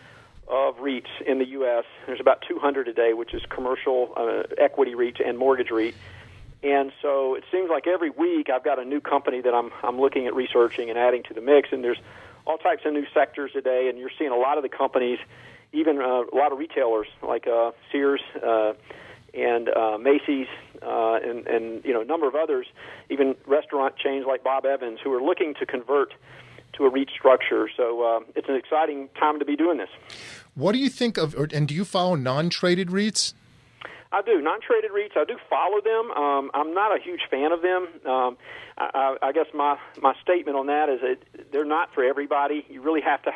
of REITs in the U.S. There's about 200 today, which is commercial equity REITs and mortgage REIT. And so it seems like every week I've got a new company that I'm looking at researching and adding to the mix. And there's all types of new sectors today, and you're seeing a lot of the companies, even a lot of retailers like Sears and Macy's and a number of others, even restaurant chains like Bob Evans, who are looking to convert to a REIT structure. So it's an exciting time to be doing this. What do you think of, and do you follow non-traded REITs? I do. Non-traded REITs, I do follow them. I'm not a huge fan of them. I guess my statement on that is that they're not for everybody. You really have to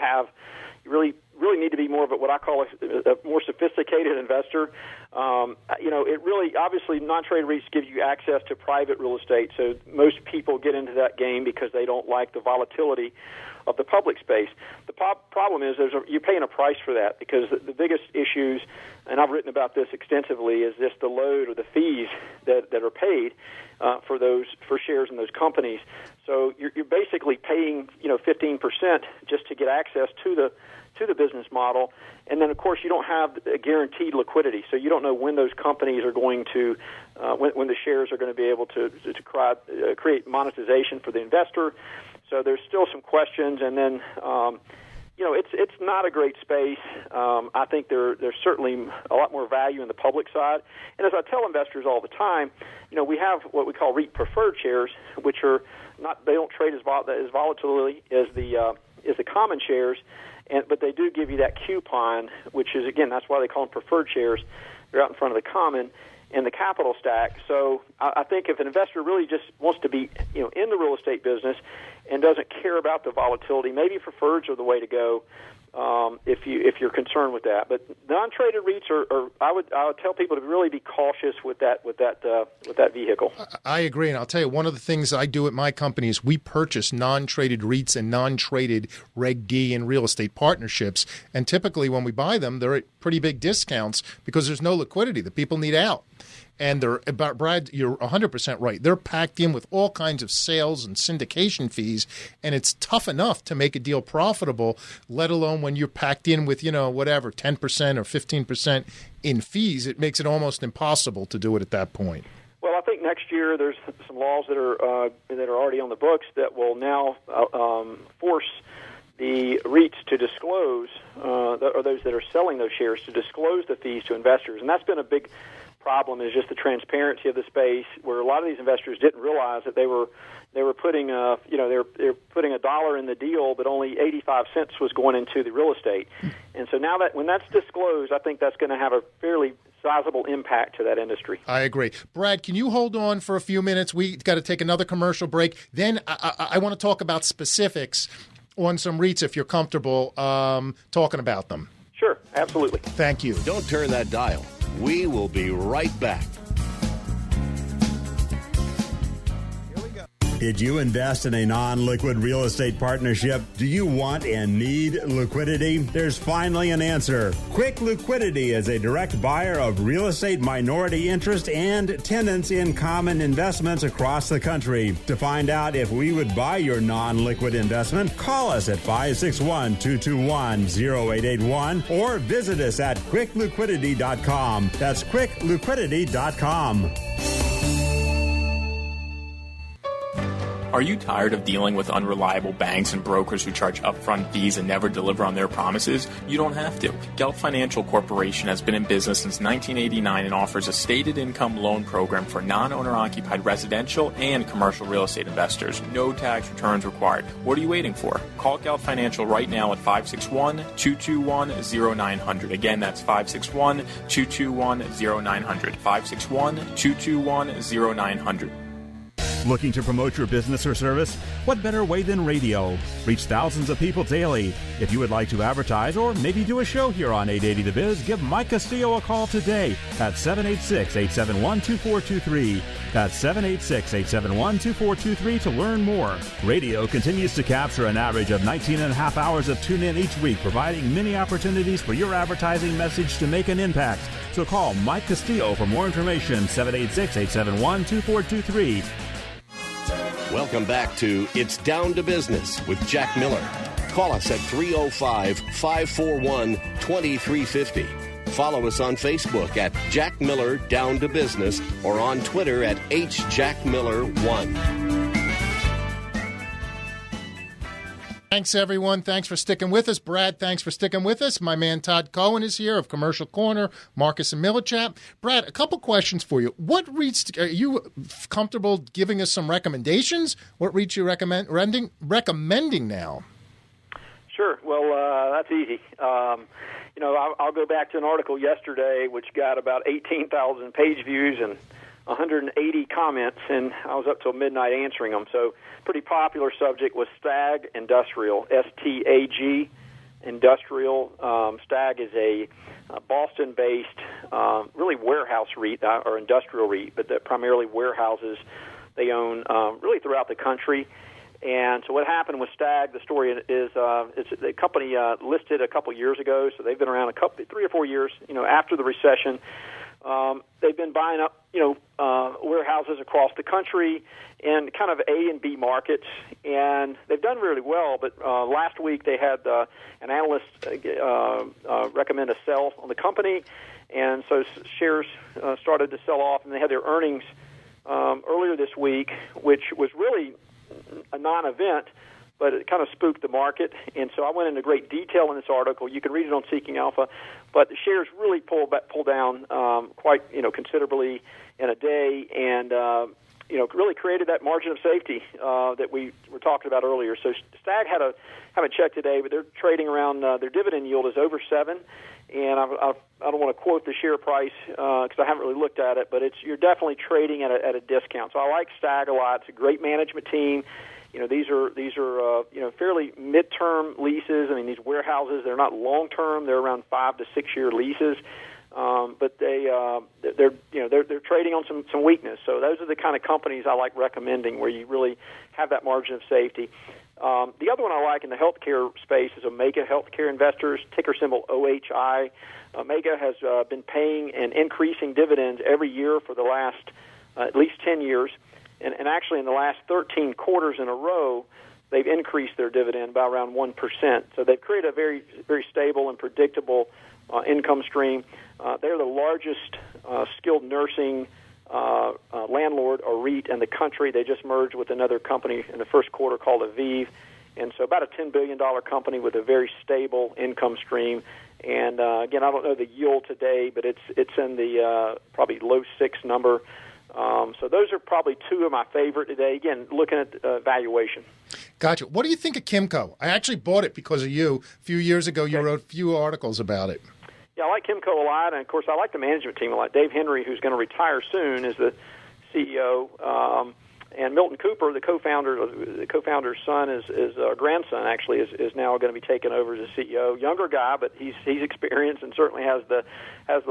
you really need to be more of what I call a more sophisticated investor. It really, obviously, non-traded REITs give you access to private real estate, so most people get into that game because they don't like the volatility of the public space. The problem is you're paying a price for that, because the biggest issues, and I've written about this extensively, is just the load or the fees that are paid for shares in those companies. So you're basically paying 15% just to get access to the business model, and then of course you don't have a guaranteed liquidity, so you don't know when those companies are going to when the shares are going to be able to create monetization for the investor. So there's still some questions, and then it's not a great space. I think there's certainly a lot more value in the public side. And as I tell investors all the time, we have what we call REIT preferred shares, which are they don't trade as volatilely as the common shares, but they do give you that coupon, which is, again, that's why they call them preferred shares. They're out in front of the common and the capital stack. So I think if an investor really just wants to be in the real estate business and doesn't care about the volatility, maybe preferreds are the way to go if you're concerned with that. But non-traded REITs I would tell people to really be cautious with that vehicle. I agree, and I'll tell you, one of the things I do at my company is we purchase non-traded REITs and non-traded Reg D and real estate partnerships, and typically when we buy them, they're at pretty big discounts because there's no liquidity. The people need out. And Brad, you're 100% right. They're packed in with all kinds of sales and syndication fees, and it's tough enough to make a deal profitable, let alone when you're packed in with, 10% or 15% in fees. It makes it almost impossible to do it at that point. Well, I think next year there's some laws that are already on the books that will now force the REITs to disclose, or those that are selling those shares to disclose the fees to investors, and that's been a big problem, is just the transparency of the space, where a lot of these investors didn't realize that they were putting they're putting $1 in the deal, but only 85 cents was going into the real estate. And so now that when that's disclosed, I think that's going to have a fairly sizable impact to that industry. I agree. Brad, can you hold on for a few minutes? We've got to take another commercial break. Then I want to talk about specifics on some REITs if you're comfortable talking about them. Sure, absolutely. Thank you. Don't turn that dial. We will be right back. Did you invest in a non-liquid real estate partnership? Do you want and need liquidity? There's finally an answer. Quick Liquidity is a direct buyer of real estate minority interest and tenants in common investments across the country. To find out if we would buy your non-liquid investment, call us at 561-221-0881 or visit us at quickliquidity.com. That's quickliquidity.com. Are you tired of dealing with unreliable banks and brokers who charge upfront fees and never deliver on their promises? You don't have to. Gelt Financial Corporation has been in business since 1989 and offers a stated income loan program for non-owner-occupied residential and commercial real estate investors. No tax returns required. What are you waiting for? Call Gelt Financial right now at 561-221-0900. Again, that's 561-221-0900. 561-221-0900. Looking to promote your business or service? What better way than radio? Reach thousands of people daily. If you would like to advertise or maybe do a show here on 880 The Biz, give Mike Castillo a call today at 786-871-2423. That's 786-871-2423 to learn more. Radio continues to capture an average of 19 and a half hours of tune-in each week, providing many opportunities for your advertising message to make an impact. So call Mike Castillo for more information, 786-871-2423. Welcome back to It's Down to Business with Jack Miller. Call us at 305-541-2350. Follow us on Facebook at Jack Miller Down to Business or on Twitter at HJackMiller1. Thanks, everyone. Thanks for sticking with us. Brad, thanks for sticking with us. My man Todd Cohen is here of Commercial Corner, Marcus and Millichap. Brad, a couple questions for you. What REITs are you comfortable giving us some recommendations? What REITs are you recommending now? Sure. Well, that's easy. I'll go back to an article yesterday which got about 18,000 page views and 180 comments, and I was up till midnight answering them. So pretty popular subject was Stag Industrial, S-T-A-G, Industrial. Stag is a Boston-based, really warehouse REIT, or industrial REIT, but that primarily warehouses they own really throughout the country. And so what happened with Stag, the story is it's the company listed a couple years ago, so they've been around 3 or 4 years, after the recession. They've been buying up, warehouses across the country in kind of A and B markets, and they've done really well. But last week they had an analyst recommend a sell on the company, and so shares started to sell off, and they had their earnings earlier this week, which was really a non-event, but it kind of spooked the market. And so I went into great detail in this article. You can read it on Seeking Alpha. But the shares really pulled down quite considerably in a day, and really created that margin of safety that we were talking about earlier. So Stag haven't checked today, but they're trading around their dividend yield is over 7, and I don't want to quote the share price because I haven't really looked at it, but you're definitely trading at a discount. So I like Stag a lot. It's a great management team. These are fairly midterm leases. I mean, these warehouses, they're not long term. They're around 5 to 6 year leases, but they're trading on some weakness. So those are the kind of companies I like recommending where you really have that margin of safety. The other one I like in the healthcare space is Omega Healthcare Investors, ticker symbol OHI. Omega has been paying and increasing dividends every year for the last at least 10 years. And actually, in the last 13 quarters in a row, they've increased their dividend by around 1%. So they've created a very, very stable and predictable income stream. They're the largest skilled nursing landlord or REIT in the country. They just merged with another company in the first quarter called Aviv. And so about a $10 billion company with a very stable income stream. And, again, I don't know the yield today, but it's in the probably low 6 number. So those are probably two of my favorite today. Again, looking at valuation. Gotcha. What do you think of Kimco? I actually bought it because of you. A few years ago, you wrote a few articles about it. Yeah, I like Kimco a lot, and of course I like the management team a lot. Dave Henry, who's going to retire soon, is the CEO, and Milton Cooper, the co-founder's son, is grandson actually is now going to be taken over as the CEO. Younger guy, but he's experienced and certainly has the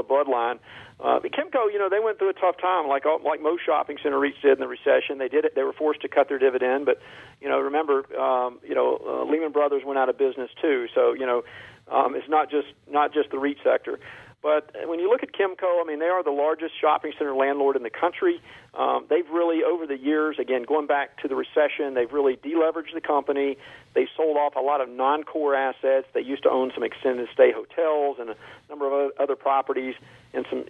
bloodline. But Kimco, they went through a tough time, like most shopping center REITs did in the recession. They were forced to cut their dividend, but remember, Lehman Brothers went out of business too. So it's not just the REIT sector. But when you look at Kimco, they are the largest shopping center landlord in the country. They've really, over the years, again, going back to the recession, they've really deleveraged the company. They sold off a lot of non-core assets. They used to own some extended stay hotels and a number of other properties in some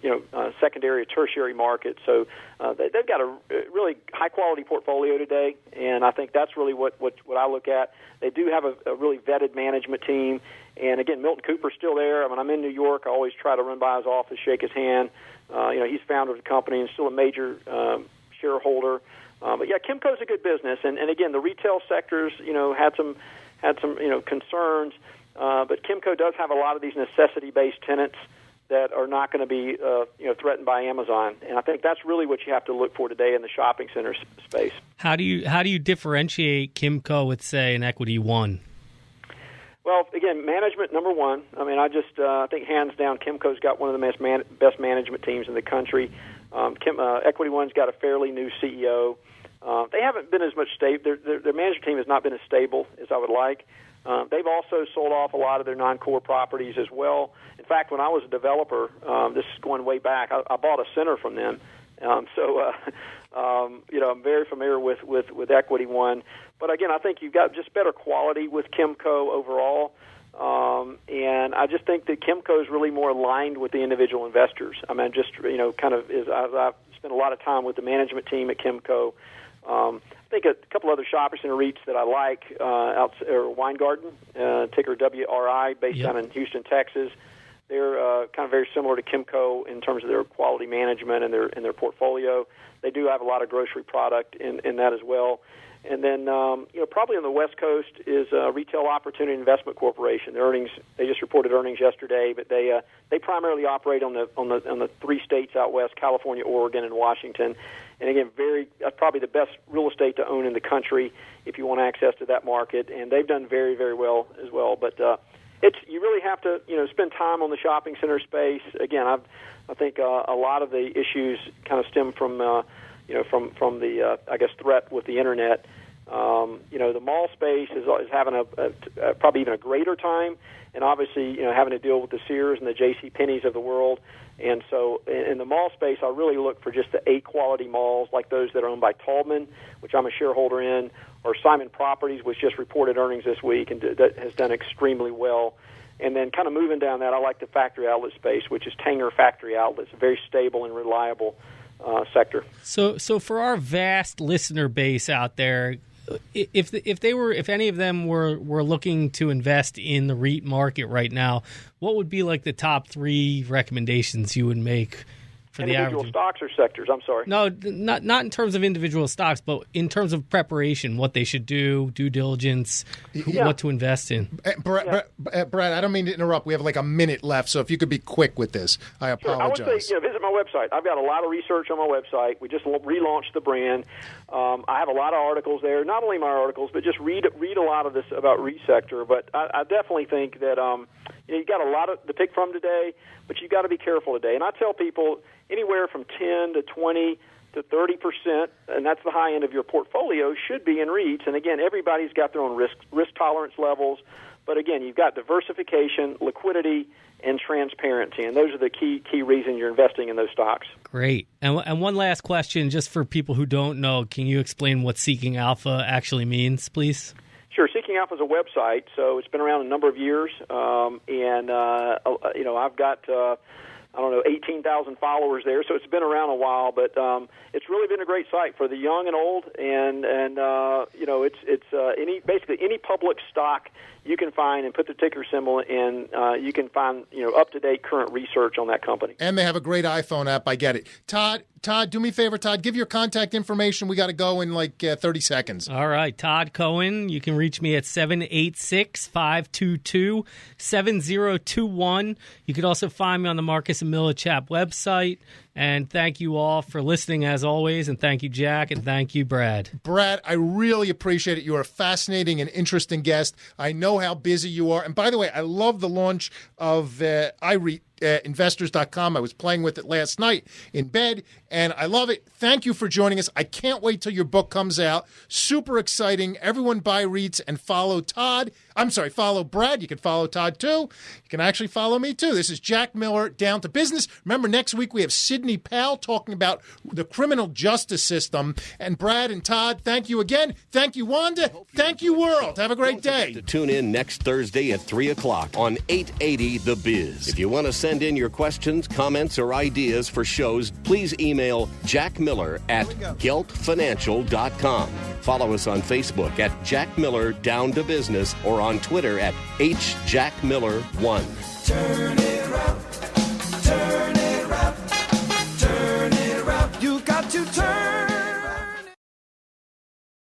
secondary or tertiary markets. So they've got a really high-quality portfolio today, and I think that's really what I look at. They do have a really vetted management team. And again, Milton Cooper's still there. When I'm in New York, I always try to run by his office, shake his hand. He's founder of the company and still a major shareholder. But yeah, Kimco's a good business. And again, the retail sectors, had some concerns. But Kimco does have a lot of these necessity-based tenants that are not going to be threatened by Amazon. And I think that's really what you have to look for today in the shopping center space. How do you differentiate Kimco with, say, an Equity One? Well, again, management, number one. I think hands down, Kimco's got one of the best management teams in the country. Equity One's got a fairly new CEO. They haven't been as much stable. Their management team has not been as stable as I would like. They've also sold off a lot of their non-core properties as well. In fact, when I was a developer, this is going way back, I bought a center from them. I'm very familiar with Equity One. But again, I think you've got just better quality with Kimco overall. And I just think that Kimco is really more aligned with the individual investors. I've spent a lot of time with the management team at Kimco. I think a couple other shopping center REITs that I like are Weingarten, ticker WRI, based down in Houston, Texas. They're kind of very similar to Kimco in terms of their quality management and their portfolio. They do have a lot of grocery product in that as well. And then, probably on the West Coast is Retail Opportunity Investment Corporation. Their earnings, they just reported earnings yesterday, but they primarily operate on the three states out west: California, Oregon, and Washington. And again, probably the best real estate to own in the country if you want access to that market. And they've done very, very well as well. But you really have to spend time on the shopping center space. Again, I think a lot of the issues kind of stem from from the threat with the internet. The mall space is having a probably even a greater time, and obviously having to deal with the Sears and the J.C. Penney's of the world. And so in the mall space, I really look for just the A-quality malls like those that are owned by Taubman, which I'm a shareholder in, or Simon Properties, which just reported earnings this week and that has done extremely well. And then kind of moving down that, I like the factory outlet space, which is Tanger Factory Outlets, a very stable and reliable sector. So for our vast listener base out there, if any of them were looking to invest in the REIT market right now, what would be like the top three recommendations you would make for the average? Individual stocks or sectors? I'm sorry. No, not in terms of individual stocks, but in terms of preparation, what they should do, due diligence, what to invest in. Brad, I don't mean to interrupt. We have like a minute left, so if you could be quick with this, I apologize. Sure. I would say, visit my website. I've got a lot of research on my website. We just relaunched the brand. I have a lot of articles there. Not only my articles, but just read a lot of this about REIT sector. But I definitely think that you got a lot to pick from today, but you got to be careful today. And I tell people anywhere from 10 to 20 to 30%, and that's the high end of your portfolio, should be in REITs. And again, everybody's got their own risk tolerance levels. But again, you've got diversification, liquidity, and transparency, and those are the key reasons you're investing in those stocks. Great. And one last question, just for people who don't know, can you explain what Seeking Alpha actually means, please? Sure. Seeking Alpha is a website, so it's been around a number of years, and I've got 18,000 followers there, so it's been around a while. But it's really been a great site for the young and old, and it's basically any public stock you can find and put the ticker symbol in. You can find up to date current research on that company. And they have a great iPhone app. I get it. Todd, Todd, do me a favor, Todd. Give your contact information. We got to go in like 30 seconds. All right. Todd Cohen. You can reach me at 786-522-7021. You could also find me on the Marcus and Millichap website. And thank you all for listening, as always. And thank you, Jack. And thank you, Brad. Brad, I really appreciate it. You are a fascinating and interesting guest. I know how busy you are. And by the way, I love the launch of iREIT. Investors.com. I was playing with it last night in bed, and I love it. Thank you for joining us. I can't wait till your book comes out. Super exciting. Everyone buy REITs and follow Todd. Follow Brad. You can follow Todd, too. You can actually follow me, too. This is Jack Miller, Down to Business. Remember, next week we have Sidney Powell talking about the criminal justice system. And Brad and Todd, thank you again. Thank you, Wanda. Thank you, world. Have a great day. To tune in next Thursday at 3 o'clock on 880 The Biz. If you want to send in your questions, comments, or ideas for shows, please email Jack Miller at geltfinancial.com. Follow us on Facebook at Jack Miller Down to Business or on Twitter at HJackMiller1. Turn it around, turn it around, turn it around. You got to turn